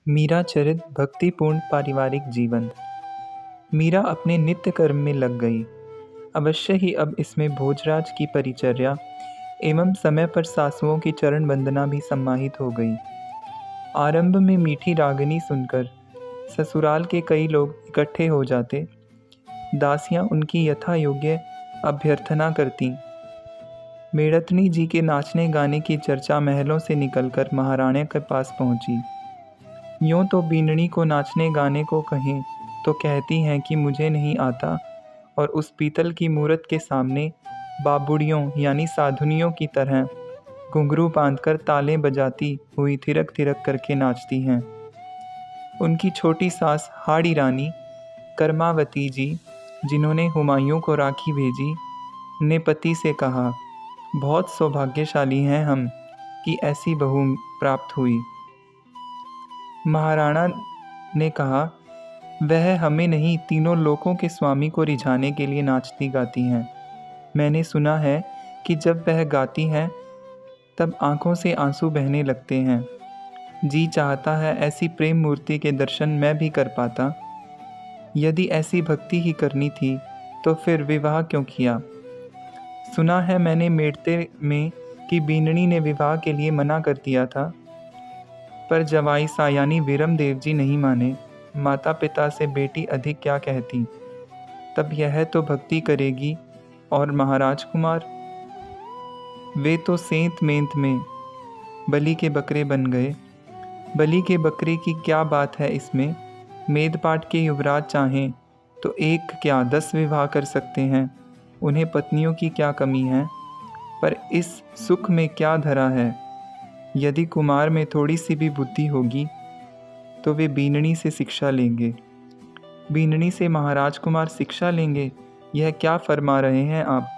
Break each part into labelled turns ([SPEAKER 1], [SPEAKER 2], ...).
[SPEAKER 1] मीरा चरित भक्तिपूर्ण पारिवारिक जीवन। मीरा अपने नित्य कर्म में लग गई। अवश्य ही अब इसमें भोजराज की परिचर्या एवं समय पर सासुओं की चरण वंदना भी सम्माहित हो गई। आरंभ में मीठी रागनी सुनकर ससुराल के कई लोग इकट्ठे हो जाते। दासियां उनकी यथा योग्य अभ्यर्थना करती। मेड़तनी जी के नाचने गाने की चर्चा महलों से निकलकर महारानी के पास पहुंची। यूँ तो बीननी को नाचने गाने को कहें तो कहती हैं कि मुझे नहीं आता, और उस पीतल की मूरत के सामने बाबुड़ियों यानी साधुनियों की तरह घुंघरू बांधकर तालें बजाती हुई थिरक थिरक करके नाचती हैं। उनकी छोटी सास हाड़ी रानी कर्मावती जी, जिन्होंने हुमायूं को राखी भेजी, ने पति से कहा, बहुत सौभाग्यशाली हैं हम कि ऐसी बहू प्राप्त हुई। महाराणा ने कहा, वह हमें नहीं तीनों लोकों के स्वामी को रिझाने के लिए नाचती गाती हैं। मैंने सुना है कि जब वह गाती हैं तब आंखों से आंसू बहने लगते हैं। जी चाहता है ऐसी प्रेम मूर्ति के दर्शन मैं भी कर पाता। यदि ऐसी भक्ति ही करनी थी तो फिर विवाह क्यों किया। सुना है मैंने मेड़ते में कि बीननी ने विवाह के लिए मना कर दिया था, पर जवाई सायानी वीरम देव जी नहीं माने। माता पिता से बेटी अधिक क्या कहती। तब यह तो भक्ति करेगी, और महाराज कुमार, वे तो सेंत मेंत में बलि के बकरे बन गए। बलि के बकरे की क्या बात है इसमें। मेदपाट के युवराज चाहें तो एक क्या 10 विवाह कर सकते हैं। उन्हें पत्नियों की क्या कमी है। पर इस सुख में क्या धरा है। यदि कुमार में थोड़ी सी भी बुद्धि होगी तो वे बीननी से शिक्षा लेंगे। बीननी से महाराज कुमार शिक्षा लेंगे, यह क्या फरमा रहे हैं आप।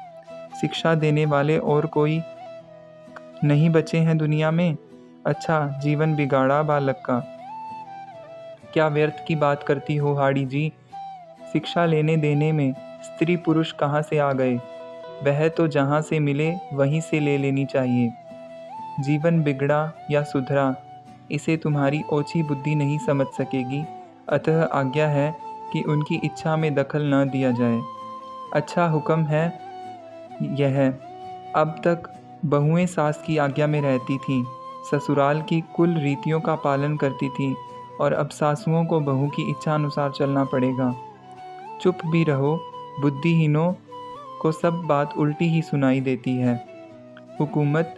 [SPEAKER 1] शिक्षा देने वाले और कोई नहीं बचे हैं दुनिया में। अच्छा, जीवन बिगाड़ा बालक का। क्या व्यर्थ की बात करती हो हाड़ी जी। शिक्षा लेने देने में स्त्री पुरुष कहाँ से आ गए। वह तो जहाँ से मिले वहीं से ले लेनी चाहिए। जीवन बिगड़ा या सुधरा, इसे तुम्हारी ओछी बुद्धि नहीं समझ सकेगी। अतः आज्ञा है कि उनकी इच्छा में दखल न दिया जाए। अच्छा हुक्म है यह। अब तक बहुएं सास की आज्ञा में रहती थीं, ससुराल की कुल रीतियों का पालन करती थीं, और अब सासुओं को बहू की इच्छा अनुसार चलना पड़ेगा। चुप भी रहो, बुद्धिहीनों को सब बात उल्टी ही सुनाई देती है। हुकूमत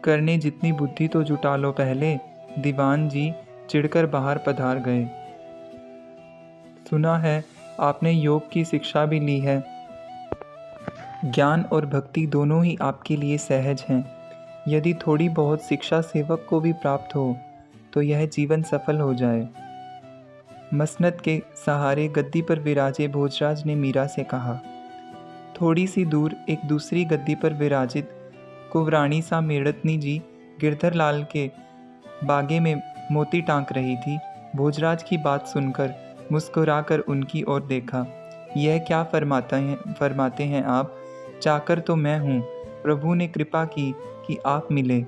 [SPEAKER 1] करने जितनी बुद्धि तो जुटा लो पहले। दीवान जी चिढ़कर बाहर पधार गए। सुना है आपने योग की शिक्षा भी ली है। ज्ञान और भक्ति दोनों ही आपके लिए सहज हैं। यदि थोड़ी बहुत शिक्षा सेवक को भी प्राप्त हो तो यह जीवन सफल हो जाए। मसनद के सहारे गद्दी पर विराजे भोजराज ने मीरा से कहा। थोड़ी सी दूर एक दूसरी गद्दी पर विराजित कुंवरानी सा मेड़तनी जी गिरधर लाल के बागे में मोती टांक रही थी। भोजराज की बात सुनकर मुस्कुराकर उनकी ओर देखा। यह क्या फरमाते हैं आप। चाकर तो मैं हूँ। प्रभु ने कृपा की कि आप मिले।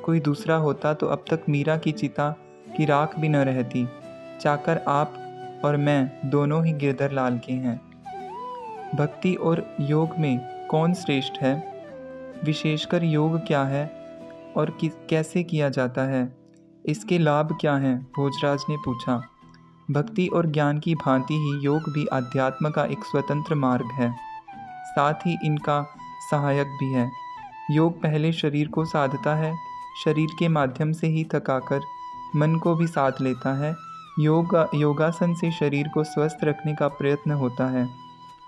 [SPEAKER 1] कोई दूसरा होता तो अब तक मीरा की चिता की राख भी न रहती। चाकर आप और मैं दोनों ही गिरधर लाल के हैं। भक्ति और योग में कौन श्रेष्ठ है। विशेषकर योग क्या है और कैसे किया जाता है, इसके लाभ क्या हैं, भोजराज ने पूछा। भक्ति और ज्ञान की भांति ही योग भी अध्यात्म का एक स्वतंत्र मार्ग है, साथ ही इनका सहायक भी है। योग पहले शरीर को साधता है, शरीर के माध्यम से ही थकाकर मन को भी साध लेता है। योगासन से शरीर को स्वस्थ रखने का प्रयत्न होता है।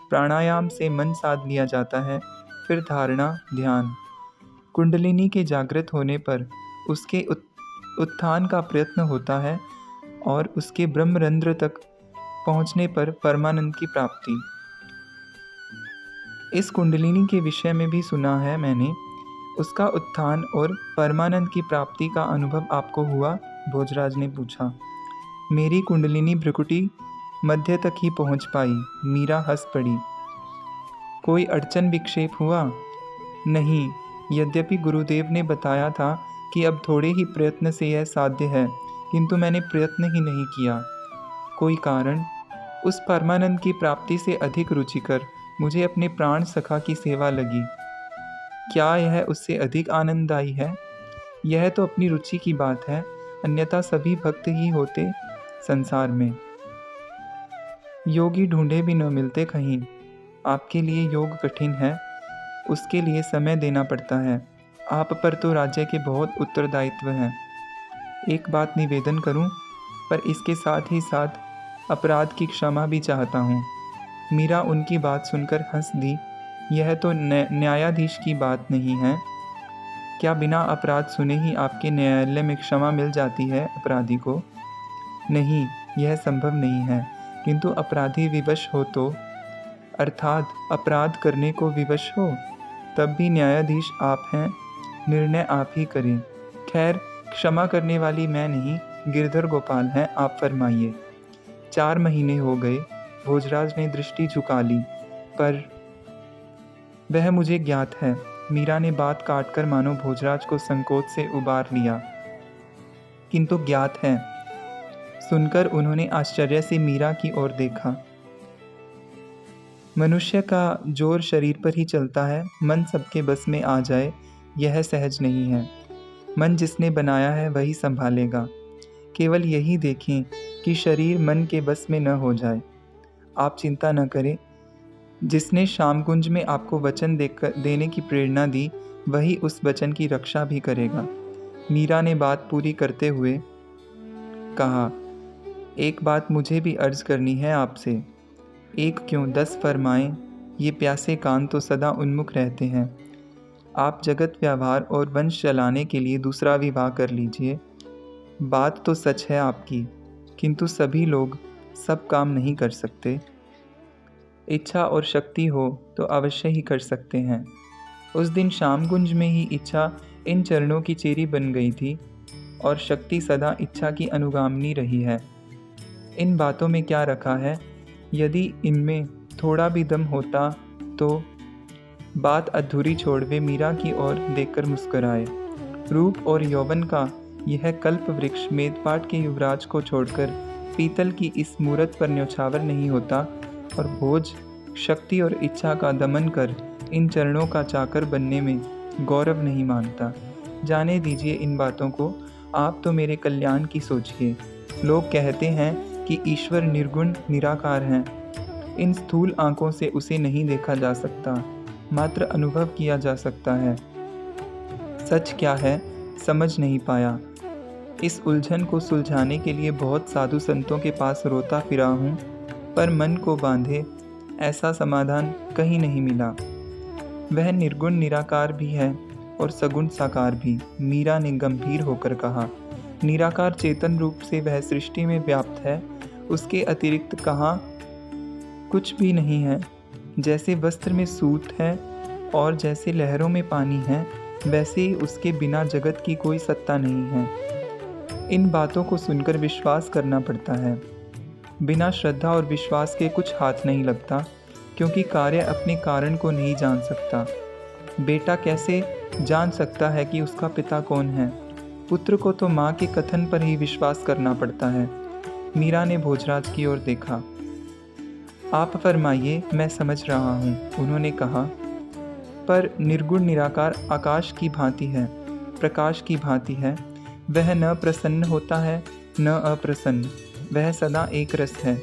[SPEAKER 1] प्राणायाम से मन साध लिया जाता है। फिर धारणा, ध्यान। कुंडलिनी के जागृत होने पर उसके उत्थान का प्रयत्न होता है, और उसके ब्रह्मरंध्र तक पहुंचने पर परमानंद की प्राप्ति। इस कुंडलिनी के विषय में भी सुना है मैंने। उसका उत्थान और परमानंद की प्राप्ति का अनुभव आपको हुआ, भोजराज ने पूछा। मेरी कुंडलिनी भ्रुकुटी मध्य तक ही पहुंच पाई। मीरा हंस पड़ी। कोई अड़चन विक्षेप हुआ नहीं। यद्यपि गुरुदेव ने बताया था कि अब थोड़े ही प्रयत्न से यह साध्य है, किंतु मैंने प्रयत्न ही नहीं किया। कोई कारण? उस परमानंद की प्राप्ति से अधिक रुचिकर मुझे अपने प्राण सखा की सेवा लगी। क्या यह उससे अधिक आनंददायी है? यह तो अपनी रुचि की बात है, अन्यथा सभी भक्त ही होते संसार में। योगी ढूंढे भी न मिलते कहीं। आपके लिए योग कठिन है, उसके लिए समय देना पड़ता है। आप पर तो राज्य के बहुत उत्तरदायित्व हैं। एक बात निवेदन करूं, पर इसके साथ ही साथ अपराध की क्षमा भी चाहता हूं। मीरा उनकी बात सुनकर हंस दी। यह तो न्यायाधीश की बात नहीं है। क्या बिना अपराध सुने ही आपके न्यायालय में क्षमा मिल जाती है अपराधी को? नहीं, यह संभव नहीं है। किंतु अपराधी विवश हो तो, अर्थात अपराध करने को विवश हो, तब भी न्यायाधीश आप हैं, निर्णय आप ही करें। खैर, क्षमा करने वाली मैं नहीं, गिरधर गोपाल हैं, आप फरमाइए। 4 महीने हो गए। भोजराज ने दृष्टि झुका ली। पर वह मुझे ज्ञात है। मीरा ने बात काटकर मानो भोजराज को संकोच से उबार लिया। किंतु ज्ञात है। सुनकर उन्होंने आश्चर्य से मीरा की ओर देखा। मनुष्य का जोर शरीर पर ही चलता है। मन सबके बस में आ जाए, यह सहज नहीं है। मन जिसने बनाया है वही संभालेगा। केवल यही देखें कि शरीर मन के बस में न हो जाए। आप चिंता न करें। जिसने श्यामकुंज में आपको वचन देने की प्रेरणा दी, वही उस वचन की रक्षा भी करेगा। मीरा ने बात पूरी करते हुए कहा, एक बात मुझे भी अर्ज करनी है आपसे। एक क्यों 10 फरमाएं। ये प्यासे कान तो सदा उन्मुख रहते हैं। आप जगत व्यवहार और वंश चलाने के लिए दूसरा विवाह कर लीजिए। बात तो सच है आपकी, किंतु सभी लोग सब काम नहीं कर सकते। इच्छा और शक्ति हो तो अवश्य ही कर सकते हैं। उस दिन श्यामकुंज में ही इच्छा इन चरणों की चेरी बन गई थी और शक्ति सदा इच्छा की अनुगामिनी रही है। इन बातों में क्या रखा है? यदि इनमें थोड़ा भी दम होता तो। बात अधूरी छोड़ वे मीरा की ओर देखकर मुस्कुराए। रूप और यौवन का यह कल्प वृक्ष मेदपाट के युवराज को छोड़कर पीतल की इस मूरत पर न्यौछावर नहीं होता और भोज, शक्ति और इच्छा का दमन कर इन चरणों का चाकर बनने में गौरव नहीं मानता। जाने दीजिए इन बातों को, आप तो मेरे कल्याण की सोचिए। लोग कहते हैं कि ईश्वर निर्गुण निराकार हैं। इन स्थूल आंखों से उसे नहीं देखा जा सकता, मात्र अनुभव किया जा सकता है। सच क्या है समझ नहीं पाया। इस उलझन को सुलझाने के लिए बहुत साधु संतों के पास रोता फिरा हूँ, पर मन को बांधे ऐसा समाधान कहीं नहीं मिला। वह निर्गुण निराकार भी है और सगुण साकार भी। मीरा ने गंभीर होकर कहा, निराकार चेतन रूप से वह सृष्टि में व्याप्त है, उसके अतिरिक्त कहाँ कुछ भी नहीं है। जैसे वस्त्र में सूत है और जैसे लहरों में पानी है, वैसे ही उसके बिना जगत की कोई सत्ता नहीं है। इन बातों को सुनकर विश्वास करना पड़ता है। बिना श्रद्धा और विश्वास के कुछ हाथ नहीं लगता, क्योंकि कार्य अपने कारण को नहीं जान सकता। बेटा कैसे जान सकता है कि उसका पिता कौन है? पुत्र को तो माँ के कथन पर ही विश्वास करना पड़ता है। मीरा ने भोजराज की ओर देखा। आप फरमाइए, मैं समझ रहा हूँ, उन्होंने कहा। पर निर्गुण निराकार आकाश की भांति है, प्रकाश की भांति है। वह न प्रसन्न होता है न अप्रसन्न, वह सदा एक रस है।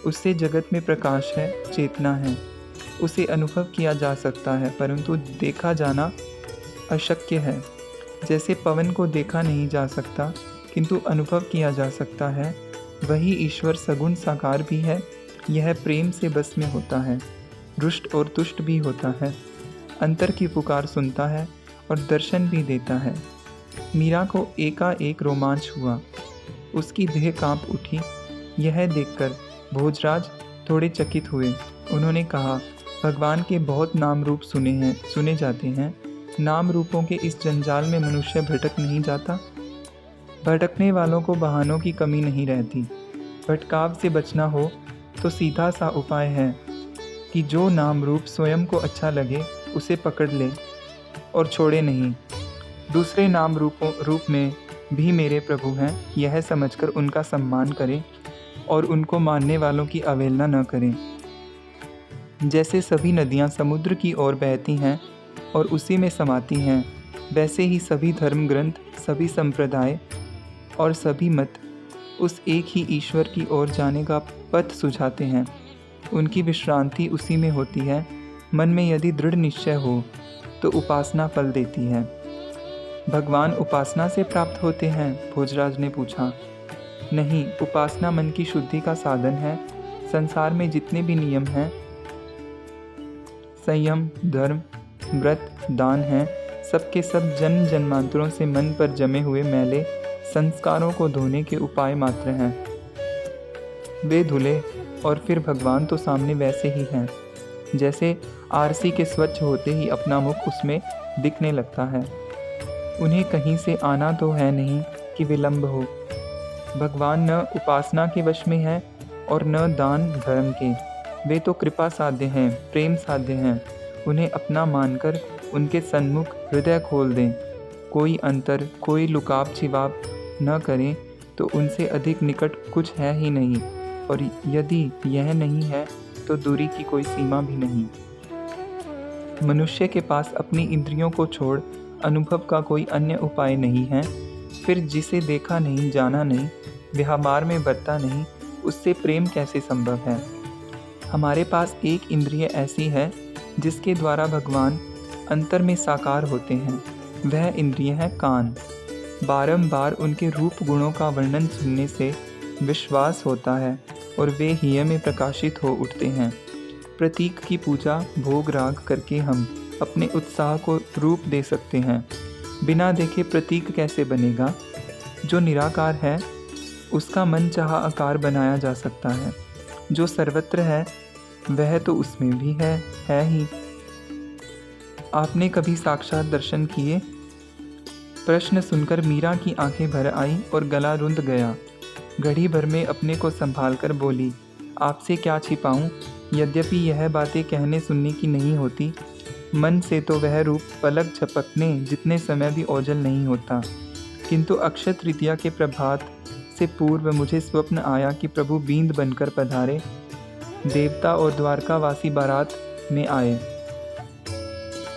[SPEAKER 1] उससे जगत में प्रकाश है, चेतना है। उसे अनुभव किया जा सकता है, परंतु देखा जाना अशक्य है। जैसे पवन को देखा नहीं जा सकता किंतु अनुभव किया जा सकता है, वही ईश्वर सगुण साकार भी है। यह प्रेम से बस में होता है, रुष्ट और तुष्ट भी होता है, अंतर की पुकार सुनता है और दर्शन भी देता है। मीरा को एकाएक रोमांच हुआ, उसकी देह कांप उठी। यह देखकर भोजराज थोड़े चकित हुए। उन्होंने कहा, भगवान के बहुत नाम रूप सुने जाते हैं। नाम रूपों के इस जंजाल में मनुष्य भटक नहीं जाता। भटकने वालों को बहानों की कमी नहीं रहती। भटकाव से बचना हो तो सीधा सा उपाय है कि जो नाम रूप स्वयं को अच्छा लगे उसे पकड़ ले और छोड़े नहीं। दूसरे नाम रूप में भी मेरे प्रभु हैं, यह समझकर उनका सम्मान करें और उनको मानने वालों की अवहेलना न करें। जैसे सभी नदियाँ समुद्र की ओर बहती हैं और उसी में समाती हैं, वैसे ही सभी धर्म ग्रंथ, सभी संप्रदाय और सभी मत उस एक ही ईश्वर की ओर जाने का पथ सुझाते हैं। उनकी विश्रांति उसी में होती है। मन में यदि दृढ़ निश्चय हो तो उपासना फल देती है। भगवान उपासना से प्राप्त होते हैं? भोजराज ने पूछा। नहीं, उपासना मन की शुद्धि का साधन है। संसार में जितने भी नियम हैं, संयम, धर्म, व्रत, दान हैं, सबके सब जन्म जन्मांतरों से मन पर जमे हुए मैले संस्कारों को धोने के उपाय मात्र हैं। वे धुले और फिर भगवान तो सामने वैसे ही हैं, जैसे आरसी के स्वच्छ होते ही अपना मुख उसमें दिखने लगता है। उन्हें कहीं से आना तो है नहीं कि विलंब हो। भगवान न उपासना के वश में है और न दान धर्म के। वे तो कृपा साध्य हैं, प्रेम साध्य हैं। उन्हें अपना मानकर उनके सन्मुख हृदय खोल दें। कोई अंतर, कोई लुकाव छिपाव न करें तो उनसे अधिक निकट कुछ है ही नहीं, और यदि यह नहीं है तो दूरी की कोई सीमा भी नहीं। मनुष्य के पास अपनी इंद्रियों को छोड़ अनुभव का कोई अन्य उपाय नहीं है। फिर जिसे देखा नहीं, जाना नहीं, व्यवहार में बरता नहीं, उससे प्रेम कैसे संभव है? हमारे पास एक इंद्रिय ऐसी है जिसके द्वारा भगवान अंतर में साकार होते हैं। वह इंद्रिय है कान। बारंबार उनके रूप गुणों का वर्णन सुनने से विश्वास होता है और वे हिय में प्रकाशित हो उठते हैं। प्रतीक की पूजा भोग राग करके हम अपने उत्साह को रूप दे सकते हैं। बिना देखे प्रतीक कैसे बनेगा? जो निराकार है उसका मन चाहा आकार बनाया जा सकता है। जो सर्वत्र है वह तो उसमें भी है ही। आपने कभी साक्षात दर्शन किए? प्रश्न सुनकर मीरा की आंखें भर आई और गला रुंध गया। घड़ी भर में अपने को संभालकर बोली, आपसे क्या छिपाऊं? यद्यपि यह बातें कहने सुनने की नहीं होती, मन से तो वह रूप पलक झपकने जितने समय भी ओझल नहीं होता। किंतु अक्षय तृतीया के प्रभात से पूर्व मुझे स्वप्न आया कि प्रभु बींद बनकर पधारे। देवता और द्वारकावासी बारात में आए।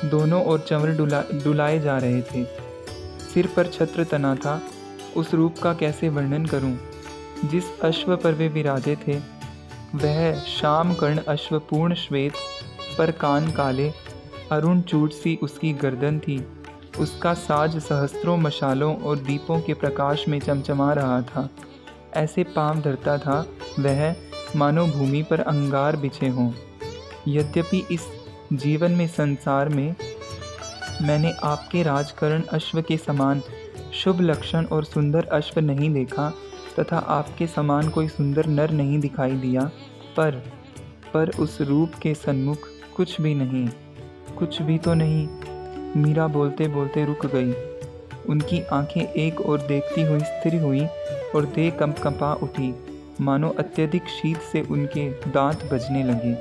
[SPEAKER 1] दोनों ओर चंवर डुलाए जा रहे थे। सिर पर छत्र तना था। उस रूप का कैसे वर्णन करूं? जिस अश्व पर वे विराजे थे वह श्याम कर्ण अश्व, पूर्ण श्वेत, पर कान काले, अरुण चूड़ सी उसकी गर्दन थी। उसका साज सहस्त्रों मशालों और दीपों के प्रकाश में चमचमा रहा था। ऐसे पांव धरता था वह मानो भूमि पर अंगार बिछे हों। यद्यपि इस जीवन में, संसार में मैंने आपके राजकरण अश्व के समान शुभ लक्षण और सुंदर अश्व नहीं देखा, तथा आपके समान कोई सुंदर नर नहीं दिखाई दिया, पर उस रूप के सन्मुख कुछ भी नहीं, कुछ भी तो नहीं। मीरा बोलते बोलते रुक गई। उनकी आंखें एक ओर देखती हुई स्थिर हुई और देह कंपा उठी, मानो अत्यधिक शीत से उनके दांत बजने लगे।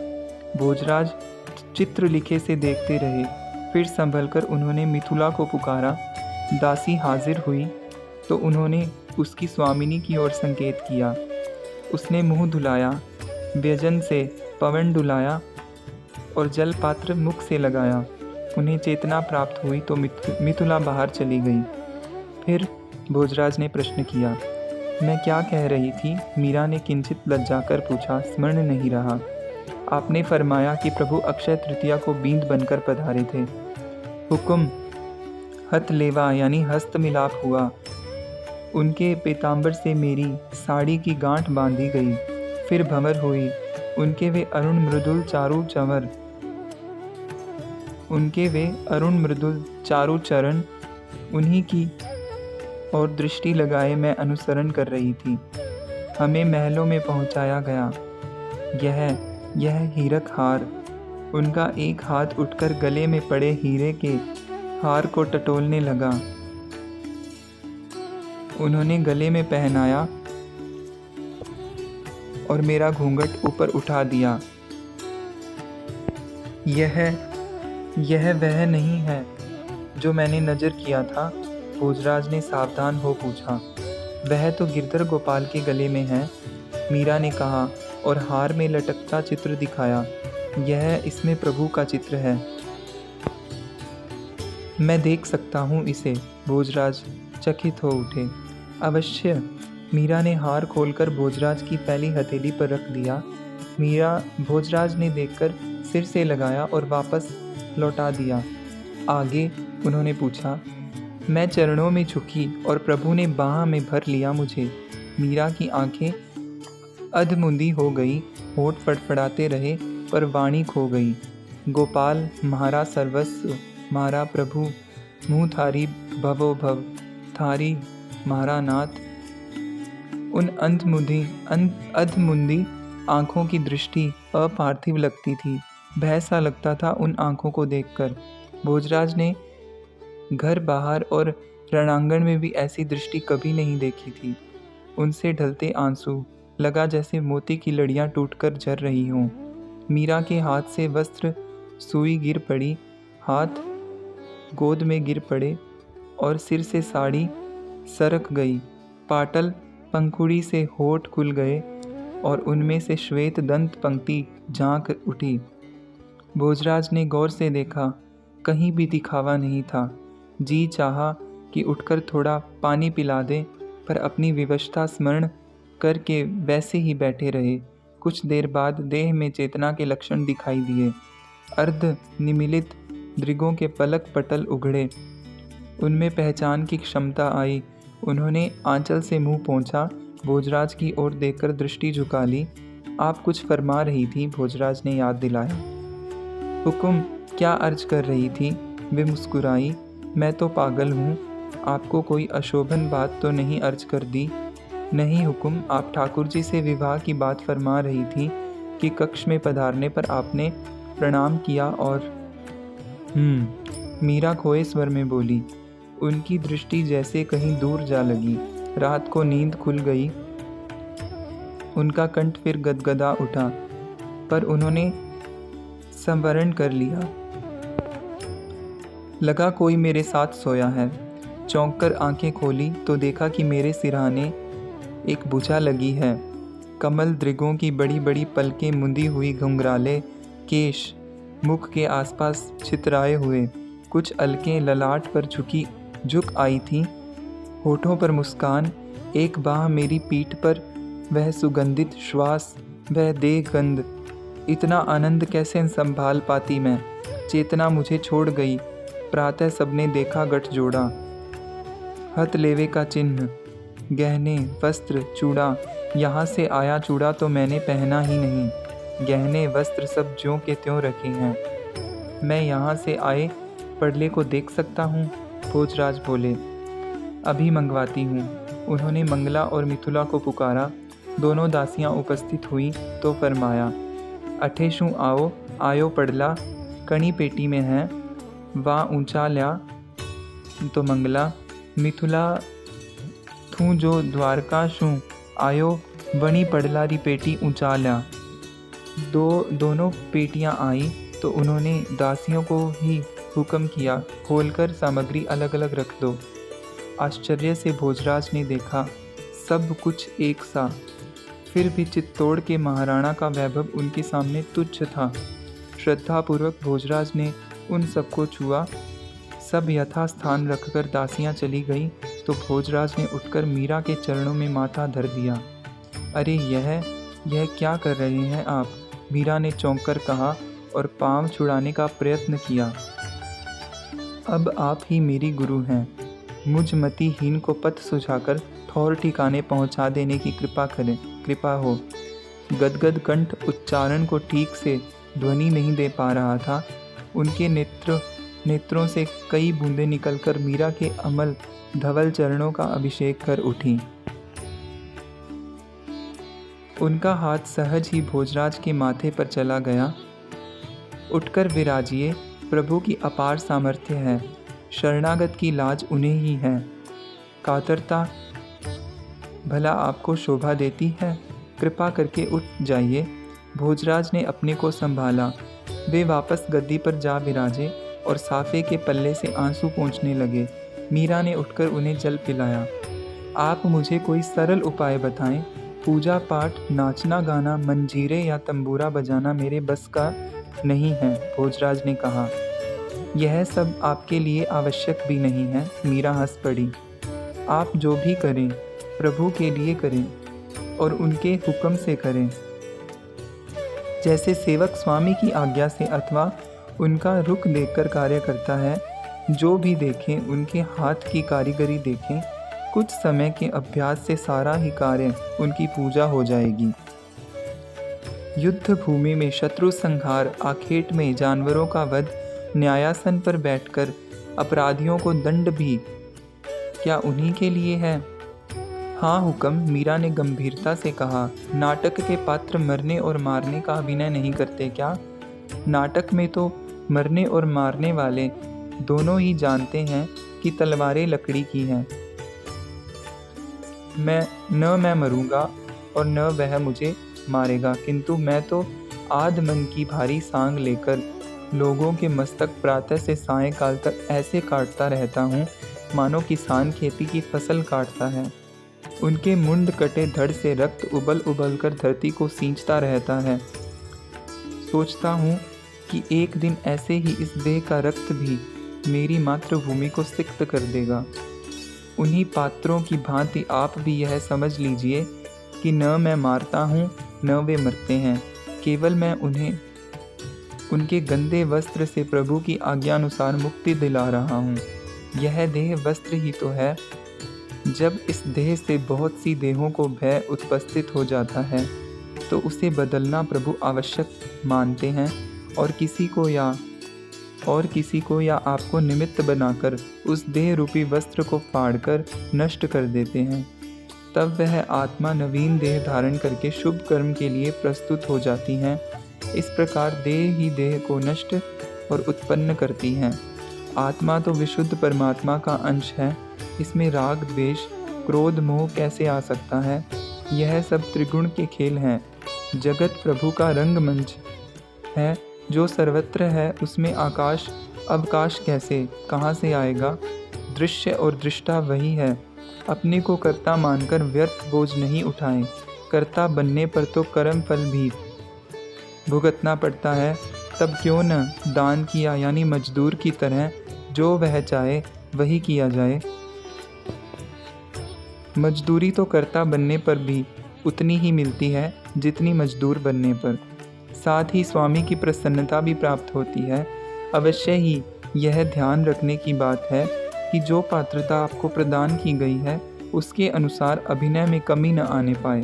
[SPEAKER 1] भोजराज चित्रलिखे से देखते रहे। फिर संभलकर उन्होंने मिथुला को पुकारा। दासी हाजिर हुई तो उन्होंने उसकी स्वामिनी की ओर संकेत किया। उसने मुंह धुलाया, व्यजन से पवन डुलाया और जल पात्र मुख से लगाया। उन्हें चेतना प्राप्त हुई तो मिथुला बाहर चली गई। फिर भोजराज ने प्रश्न किया, मैं क्या कह रही थी? मीरा ने किंचित लज्जा कर पूछा। स्मरण नहीं रहा। आपने फरमाया कि प्रभु अक्षय तृतीया को बींद बनकर पधारे थे। हुक्म, हथ लेवा यानी हस्त मिलाप हुआ। उनके पीताम्बर से मेरी साड़ी की गांठ बांधी गई। फिर भंवर हुई। उनके वे अरुण मृदुल चारु चरण, उन्हीं की और दृष्टि लगाए मैं अनुसरण कर रही थी। हमें महलों में पहुंचाया गया। यह हीरक हार। उनका एक हाथ उठकर गले में पड़े हीरे के हार को टटोलने लगा। उन्होंने गले में पहनाया और मेरा घूंघट ऊपर उठा दिया। यह वह नहीं है जो मैंने नज़र किया था। भोजराज ने सावधान हो पूछा। वह तो गिरधर गोपाल के गले में है, मीरा ने कहा और हार में लटकता चित्र दिखाया। यह इसमें प्रभु का चित्र है। मैं देख सकता हूँ इसे। भोजराज चकित हो उठे। अवश्य। मीरा ने हार खोलकर भोजराज की फैली हथेली पर रख दिया। मीरा भोजराज ने देखकर सिर से लगाया और वापस लौटा दिया। आगे उन्होंने पूछा। मैं चरणों में झुकी और प्रभु ने बाह में भर लिया मुझे। मीरा की आंखें अधमुंदी हो गई, होठ फड़फड़ाते रहे पर वाणी खो गई। गोपाल म्हारा सर्वस्व, म्हारा प्रभु, मुँह थारी भवो भव, थारी म्हारा नाथ। उन अधमुंदी आंखों की दृष्टि अपार्थिव लगती थी। भय सा लगता था उन आंखों को देखकर। भोजराज ने घर बाहर और रणांगण में भी ऐसी दृष्टि कभी नहीं देखी थी। उनसे ढलते आंसू लगा जैसे मोती की लड़ियां टूटकर झर रही हों। मीरा के हाथ से वस्त्र सुई गिर पड़ी, हाथ गोद में गिर पड़े और सिर से साड़ी सरक गई। पाटल पंखुड़ी से होठ खुल गए और उनमें से श्वेत दंत पंक्ति झांक उठी। भोजराज ने गौर से देखा, कहीं भी दिखावा नहीं था। जी चाहा कि उठकर थोड़ा पानी पिला दे, पर अपनी विवशता स्मरण करके वैसे ही बैठे रहे। कुछ देर बाद देह में चेतना के लक्षण दिखाई दिए। अर्ध निमीलित दृगों के पलक पटल उघड़े, उनमें पहचान की क्षमता आई। उन्होंने आंचल से मुंह पोंछा, भोजराज की ओर देखकर दृष्टि झुका ली। आप कुछ फरमा रही थी, भोजराज ने याद दिलाया। हुकुम, क्या अर्ज कर रही थी? वे मुस्कुराई। मैं तो पागल हूँ, आपको कोई अशोभन बात तो नहीं अर्ज कर दी? नहीं हुकुम, आप ठाकुर जी से विवाह की बात फरमा रही थी कि कक्ष में पधारने पर आपने प्रणाम किया और मीरा खोए स्वर में बोली। उनकी दृष्टि जैसे कहीं दूर जा लगी। रात को नींद खुल गई। उनका कंठ फिर गदगदा उठा, पर उन्होंने संवरण कर लिया। लगा कोई मेरे साथ सोया है। चौंक कर आंखें खोली तो देखा कि मेरे सिरहाने एक भुजा लगी है। कमल दृगों की बड़ी बड़ी पलकें मुंदी हुई, घुंघराले केश मुख के आसपास छितराए हुए, कुछ अलकें ललाट पर झुक आई थीं। होठों पर मुस्कान, एक बाह मेरी पीठ पर, वह सुगंधित श्वास, वह देह गंध। इतना आनंद कैसे संभाल पाती मैं? चेतना मुझे छोड़ गई। प्रातः सबने देखा गठजोड़ा, हथलेवे का चिन्ह, गहने, वस्त्र, चूड़ा। यहाँ से आया चूड़ा तो मैंने पहना ही नहीं। गहने वस्त्र सब ज्यों के त्यों रखे हैं। मैं यहाँ से आए पड़ले को देख सकता हूँ? भोजराज बोले। अभी मंगवाती हूँ। उन्होंने मंगला और मिथुला को पुकारा। दोनों दासियाँ उपस्थित हुई तो फरमाया, अठेशु आओ, आयो पड़ला, कणी पेटी में है, वा ऊंचा ल्या तो मंगला। मिथुला थू जो द्वारका शू, आयो बणी पड़ला री पेटी ऊंचा ल्या। दोनों पेटियां आई तो उन्होंने दासियों को ही हुक्म किया, खोलकर सामग्री अलग अलग रख दो। आश्चर्य से भोजराज ने देखा, सब कुछ एक सा, फिर भी चित्तौड़ के महाराणा का वैभव उनके सामने तुच्छ था। श्रद्धापूर्वक भोजराज ने उन सबको छुआ। सब यथास्थान रखकर दासियां चली गई तो भोजराज ने उठकर मीरा के चरणों में माथा धर दिया। अरे यह क्या कर रहे हैं आप? मीरा ने चौंक कर कहा और पांव छुड़ाने का प्रयत्न किया। अब आप ही मेरी गुरु हैं। मुझ मतिहीन को पथ सुझाकर ठौर ठिकाने पहुंचा देने की कृपा हो। गदगद कंठ उच्चारण को ठीक से ध्वनि नहीं दे पा रहा था। उनके नेत्रों से कई बूंदें निकलकर मीरा के अमल धवल चरणों का अभिषेक कर उठी। उनका हाथ सहज ही भोजराज के माथे पर चला गया। उठकर विराजिए, प्रभु की अपार सामर्थ्य है। शरणागत की लाज उन्हें ही है। कातरता भला आपको शोभा देती है? कृपा करके उठ जाइए। भोजराज ने अपने को संभाला। वे वापस गद्दी पर जा विराजे और साफे के पल्ले से आंसू पोंछने लगे। मीरा ने उठकर उन्हें जल पिलाया। आप मुझे कोई सरल उपाय बताएं। पूजा पाठ, नाचना गाना, मंजीरे या तंबूरा बजाना मेरे बस का नहीं है, भोजराज ने कहा। यह सब आपके लिए आवश्यक भी नहीं है, मीरा हंस पड़ी। आप जो भी करें प्रभु के लिए करें और उनके हुक्म से करें। जैसे सेवक स्वामी की आज्ञा से अथवा उनका रुख देखकर कार्य करता है, जो भी देखें उनके हाथ की कारीगरी देखें, कुछ समय के अभ्यास से सारा ही कार्य उनकी पूजा हो जाएगी। युद्ध भूमि में शत्रु संहार, आखेट में जानवरों का वध, न्यायासन पर बैठकर अपराधियों को दंड भी क्या उन्हीं के लिए है? हाँ हुक्म, मीरा ने गंभीरता से कहा। नाटक के पात्र मरने और मारने का अभिनय नहीं करते क्या? नाटक में तो मरने और मारने वाले दोनों ही जानते हैं कि तलवारें लकड़ी की हैं। मैं मरूंगा और न वह मुझे मारेगा, किंतु मैं तो आध मन की भारी सांग लेकर लोगों के मस्तक प्रातः से सायंकाल तक ऐसे काटता रहता हूँ मानो किसान खेती की फसल काटता है। उनके मुंड कटे धड़ से रक्त उबल उबल कर धरती को सींचता रहता है। सोचता हूँ कि एक दिन ऐसे ही इस देह का रक्त भी मेरी मातृभूमि को सिक्त कर देगा। उन्हीं पात्रों की भांति आप भी यह समझ लीजिए कि न मैं मारता हूँ न वे मरते हैं, केवल मैं उन्हें उनके गंदे वस्त्र से प्रभु की आज्ञानुसार मुक्ति दिला रहा हूँ। यह देह वस्त्र ही तो है। जब इस देह से बहुत सी देहों को भय उपस्थित हो जाता है तो उसे बदलना प्रभु आवश्यक मानते हैं और किसी को या आपको निमित्त बनाकर उस देह रूपी वस्त्र को फाड़कर नष्ट कर देते हैं। तब वह आत्मा नवीन देह धारण करके शुभ कर्म के लिए प्रस्तुत हो जाती हैं। इस प्रकार देह ही देह को नष्ट और उत्पन्न करती हैं। आत्मा तो विशुद्ध परमात्मा का अंश है, इसमें राग द्वेष क्रोध मोह कैसे आ सकता है? यह सब त्रिगुण के खेल हैं। जगत प्रभु का रंगमंच है, जो सर्वत्र है, उसमें आकाश अवकाश कैसे कहाँ से आएगा? दृश्य और दृष्टा वही है। अपने को कर्ता मानकर व्यर्थ बोझ नहीं उठाएं। कर्ता बनने पर तो कर्म फल भी भुगतना पड़ता है। तब क्यों न दान किया यानी मजदूर की तरह जो वह चाहे वही किया जाए। मजदूरी तो कर्ता बनने पर भी उतनी ही मिलती है जितनी मजदूर बनने पर। साथ ही स्वामी की प्रसन्नता भी प्राप्त होती है। अवश्य ही यह ध्यान रखने की बात है कि जो पात्रता आपको प्रदान की गई है उसके अनुसार अभिनय में कमी न आने पाए।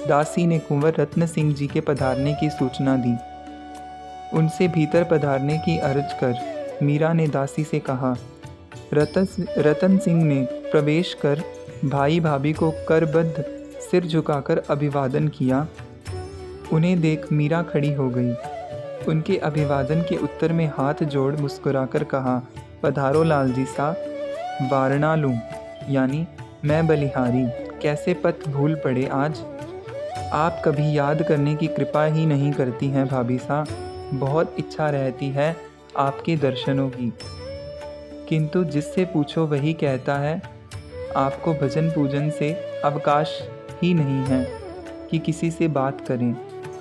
[SPEAKER 1] दासी ने कुंवर रत्न सिंह जी के पधारने की सूचना दी। उनसे भीतर पधारने की अर्ज कर मीरा ने दासी से कहा। रतन सिंह ने प्रवेश कर भाई भाभी को करबद्ध सिर झुकाकर अभिवादन किया। उन्हें देख मीरा खड़ी हो गई। उनके अभिवादन के उत्तर में हाथ जोड़ मुस्कुराकर कहा, पधारो लाल जी सा, वारणालू यानी मैं बलिहारी, कैसे पथ भूल पड़े आज। आप कभी याद करने की कृपा ही नहीं करती हैं भाभी सा। बहुत इच्छा रहती है आपके दर्शनों की, किंतु जिससे पूछो वही कहता है आपको भजन पूजन से अवकाश ही नहीं है कि किसी से बात करें।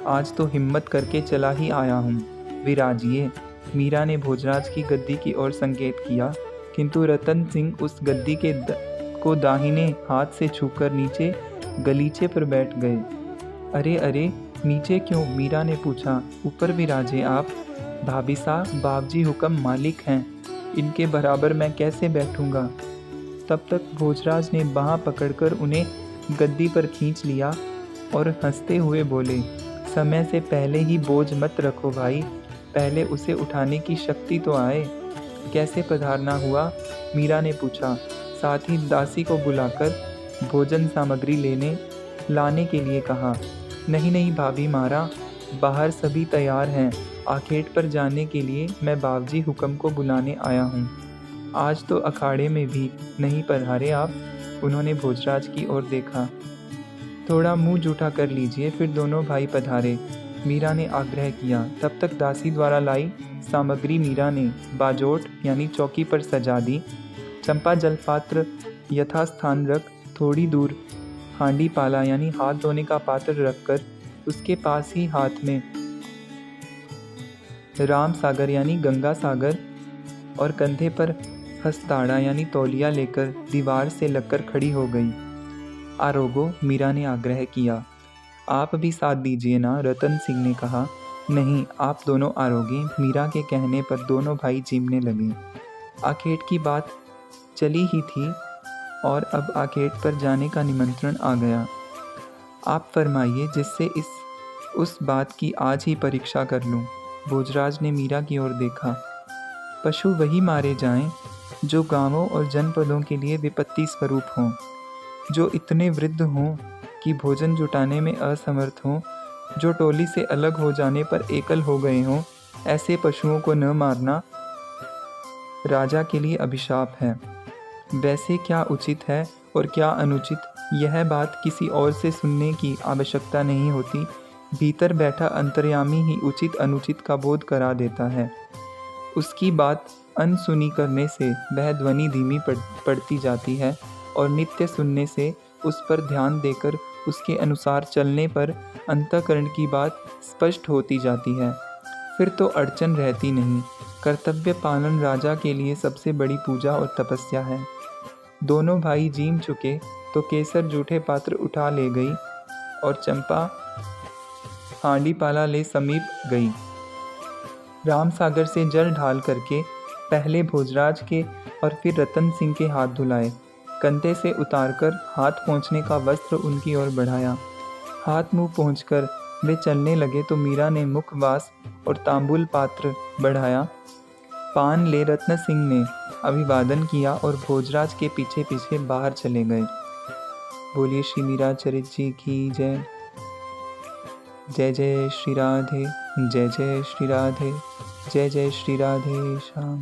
[SPEAKER 1] आज तो हिम्मत करके चला ही आया हूँ, विराजिए। मीरा ने भोजराज की गद्दी की ओर संकेत किया, किंतु रतन सिंह उस गद्दी को दाहिने हाथ से छूकर नीचे गलीचे पर बैठ गए। अरे अरे, नीचे क्यों? मीरा ने पूछा। ऊपर विराजे आप। भाभी साहब, बाबजी हुक्म मालिक हैं, इनके बराबर मैं कैसे बैठूंगा? तब तक भोजराज ने बाँह पकड़कर उन्हें गद्दी पर खींच लिया और हंसते हुए बोले, समय से पहले ही बोझ मत रखो भाई, पहले उसे उठाने की शक्ति तो आए। कैसे पधारना हुआ? मीरा ने पूछा। साथ ही दासी को बुलाकर भोजन सामग्री लाने के लिए कहा। नहीं नहीं भाभी मारा, बाहर सभी तैयार हैं, आखेट पर जाने के लिए मैं बाबजी हुक्म को बुलाने आया हूँ। आज तो अखाड़े में भी नहीं पधारे आप। उन्होंने भोजराज की ओर देखा। थोड़ा मुंह जूठा कर लीजिए, फिर दोनों भाई पधारे, मीरा ने आग्रह किया। तब तक दासी द्वारा लाई सामग्री मीरा ने बाजोट यानी चौकी पर सजा दी। चंपा जलपात्र यथास्थान रख थोड़ी दूर हांडी पाला यानी हाथ धोने का पात्र रखकर उसके पास ही हाथ में राम सागर यानी गंगा सागर और कंधे पर हस्ताड़ा यानी तौलिया लेकर दीवार से लगकर खड़ी हो गई। आरोगो, मीरा ने आग्रह किया। आप भी साथ दीजिए ना, रतन सिंह ने कहा। नहीं, आप दोनों आरोगे। मीरा के कहने पर दोनों भाई जीमने लगे। आखेट की बात चली ही थी और अब आखेट पर जाने का निमंत्रण आ गया। आप फरमाइए जिससे उस बात की आज ही परीक्षा कर लूं। भोजराज ने मीरा की ओर देखा। पशु वही मारे जाएं जो गांवों और जनपदों के लिए विपत्ति स्वरूप हों, जो इतने वृद्ध हों कि भोजन जुटाने में असमर्थ हों, जो टोली से अलग हो जाने पर एकल हो गए हों। ऐसे पशुओं को न मारना राजा के लिए अभिशाप है। वैसे क्या उचित है और क्या अनुचित, यह बात किसी और से सुनने की आवश्यकता नहीं होती। भीतर बैठा अंतर्यामी ही उचित अनुचित का बोध करा देता है। उसकी बात अनसुनी करने से वह ध्वनि धीमी पड़ती जाती है और नित्य सुनने से उस पर ध्यान देकर उसके अनुसार चलने पर अंतःकरण की बात स्पष्ट होती जाती है। फिर तो अड़चन रहती नहीं। कर्तव्य पालन राजा के लिए सबसे बड़ी पूजा और तपस्या है। दोनों भाई जीम चुके तो केसर जूठे पात्र उठा ले गई और चंपा हांडी पाला ले समीप गई। राम सागर से जल ढाल करके पहले भोजराज के और फिर रतन सिंह के हाथ धुलाए। कंधे से उतारकर हाथ पोंछने का वस्त्र उनकी ओर बढ़ाया। हाथ मुंह पोंछकर वे चलने लगे तो मीरा ने मुखवास और तांबुल पात्र बढ़ाया। पान ले रत्न सिंह ने अभिवादन किया और भोजराज के पीछे पीछे बाहर चले गए। बोलिए श्री मीरा चरित जी की जय। जय जय श्री राधे, जय जय श्री राधे, जय जय श्री राधे श्याम।